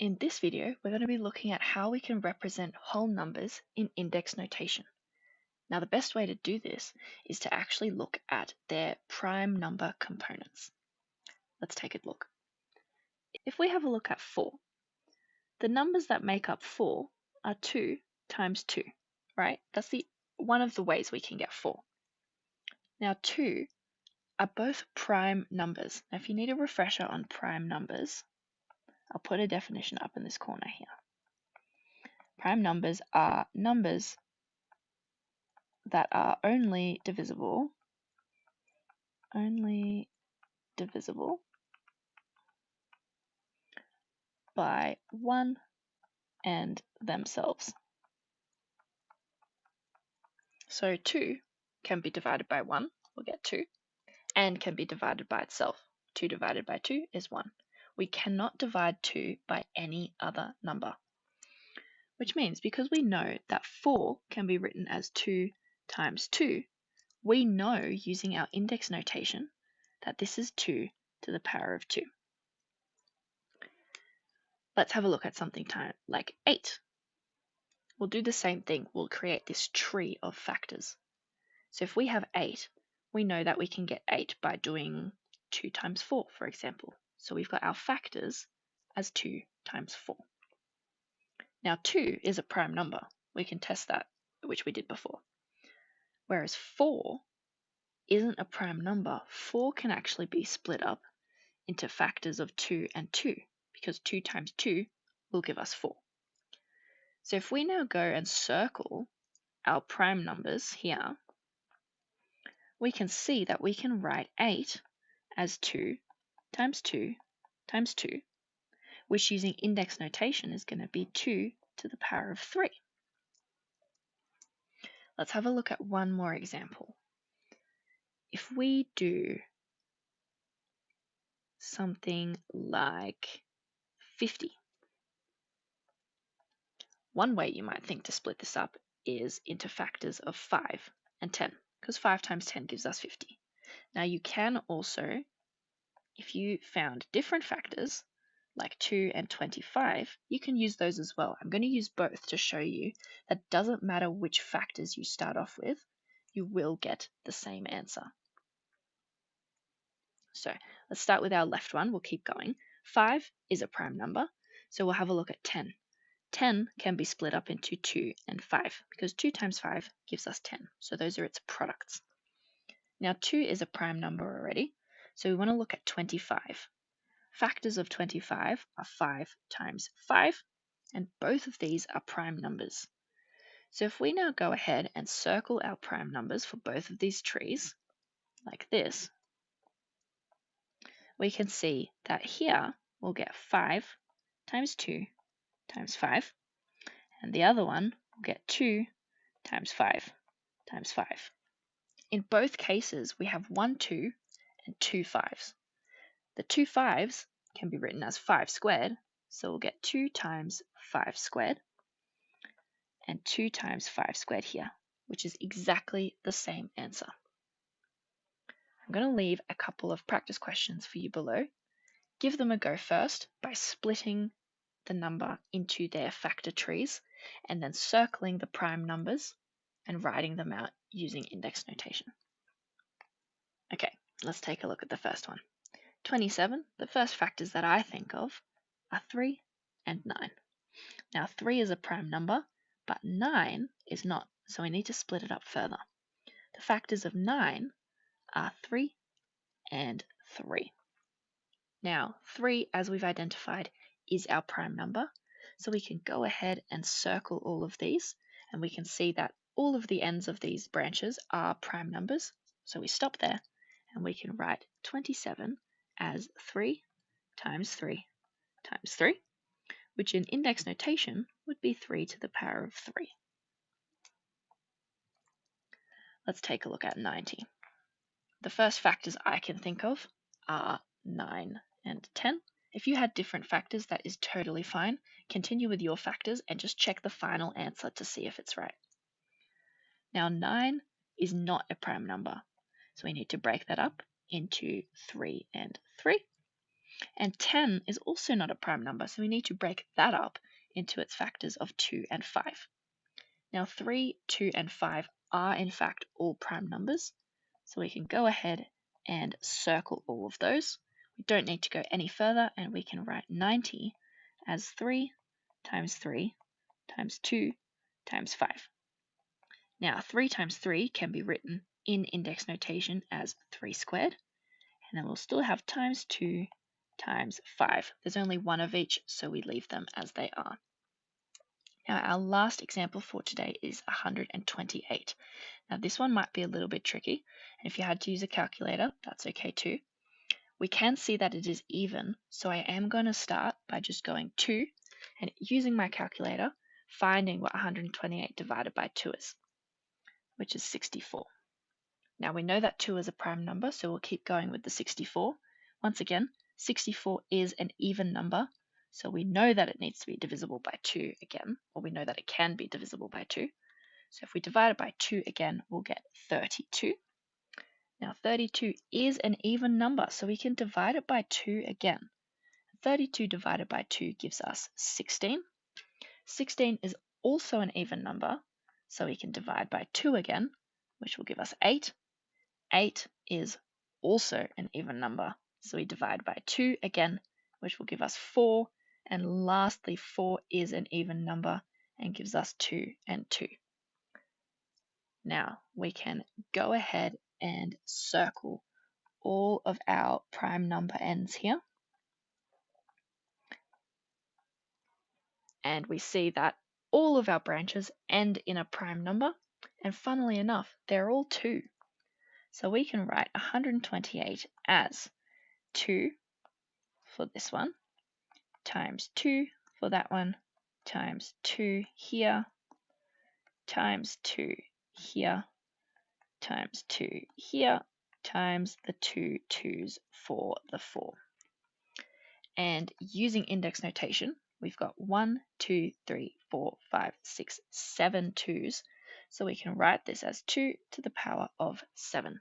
In this video, we're going to be looking at how we can represent whole numbers in index notation. Now, the best way to do this is to actually look at their prime number components. Let's take a look. If we have a look at 4, the numbers that make up 4 are 2 times 2, right? That's one of the ways we can get 4. Now, 2 are both prime numbers. Now, if you need a refresher on prime numbers, I'll put a definition up in this corner here. Prime numbers are numbers that are only divisible by 1 and themselves. So 2 can be divided by 1, we'll get 2, and can be divided by itself. 2 divided by 2 is 1. We cannot divide 2 by any other number, which means because we know that 4 can be written as 2 times 2, we know using our index notation that this is 2 to the power of 2. Let's have a look at something like 8. We'll do the same thing. We'll create this tree of factors. So if we have 8, we know that we can get 8 by doing 2 times 4, for example. So we've got our factors as 2 times 4. Now 2 is a prime number. We can test that, which we did before. Whereas 4 isn't a prime number. 4 can actually be split up into factors of 2 and 2, because 2 times 2 will give us 4. So if we now go and circle our prime numbers here, we can see that we can write 8 as 2 times 2 times 2, which using index notation is going to be 2 to the power of 3. Let's have a look at one more example. If we do something like 50, one way you might think to split this up is into factors of 5 and 10, because 5 times 10 gives us 50. Now you can also, if you found different factors, like 2 and 25, you can use those as well. I'm going to use both to show you that doesn't matter which factors you start off with, you will get the same answer. So let's start with our left one. We'll keep going. 5 is a prime number, so we'll have a look at 10. 10 can be split up into 2 and 5, because 2 times 5 gives us 10. So those are its products. Now 2 is a prime number already, so we want to look at 25. Factors of 25 are 5 times 5, and both of these are prime numbers. So if we now go ahead and circle our prime numbers for both of these trees, like this, we can see that here we'll get 5 times 2 times 5, and the other one will get 2 times 5 times 5. In both cases, we have 1 2 and 2 5s. The 2 5s can be written as 5 squared, so we'll get 2 times 5 squared and 2 times 5 squared here, which is exactly the same answer. I'm going to leave a couple of practice questions for you below. Give them a go first by splitting the number into their factor trees and then circling the prime numbers and writing them out using index notation. Okay, let's take a look at the first one. 27, the first factors that I think of are 3 and 9. Now 3 is a prime number, but 9 is not, so we need to split it up further. The factors of 9 are 3 and 3. Now 3, as we've identified, is our prime number, so we can go ahead and circle all of these, and we can see that all of the ends of these branches are prime numbers, so we stop there, and we can write 27 as 3 times 3 times 3, which in index notation would be 3 to the power of 3. Let's take a look at 90. The first factors I can think of are 9 and 10. If you had different factors, that is totally fine. Continue with your factors and just check the final answer to see if it's right. Now 9 is not a prime number, so we need to break that up into 3 and 3. And 10 is also not a prime number, so we need to break that up into its factors of 2 and 5. Now 3, 2, and 5 are in fact all prime numbers, so we can go ahead and circle all of those. We don't need to go any further, and we can write 90 as 3 times 3 times 2 times 5. Now 3 times 3 can be written in index notation as 3 squared, and then we'll still have times 2 times 5. There's only one of each, so we leave them as they are. Now our last example for today is 128. Now this one might be a little bit tricky, and if you had to use a calculator, that's okay too. We can see that it is even, so I am going to start by just going 2 and using my calculator, finding what 128 divided by 2 is, which is 64. Now we know that 2 is a prime number, so we'll keep going with the 64. Once again, 64 is an even number, so we know that it needs to be divisible by 2 again, or we know that it can be divisible by 2. So if we divide it by 2 again, we'll get 32. Now 32 is an even number, so we can divide it by 2 again. 32 divided by 2 gives us 16. 16 is also an even number, so we can divide by 2 again, which will give us 8. 8 is also an even number, so we divide by 2 again, which will give us 4. And lastly, 4 is an even number and gives us 2 and 2. Now we can go ahead and circle all of our prime number ends here. And we see that all of our branches end in a prime number, and funnily enough, they're all 2. So we can write 128 as 2 for this one, times 2 for that one, times 2 here, times 2 here, times 2 here, times the 2 2's for the 4. And using index notation, we've got 1, 2, 3, 4, 5, 6, 7 2's. So we can write this as 2 to the power of 7.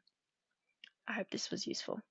I hope this was useful.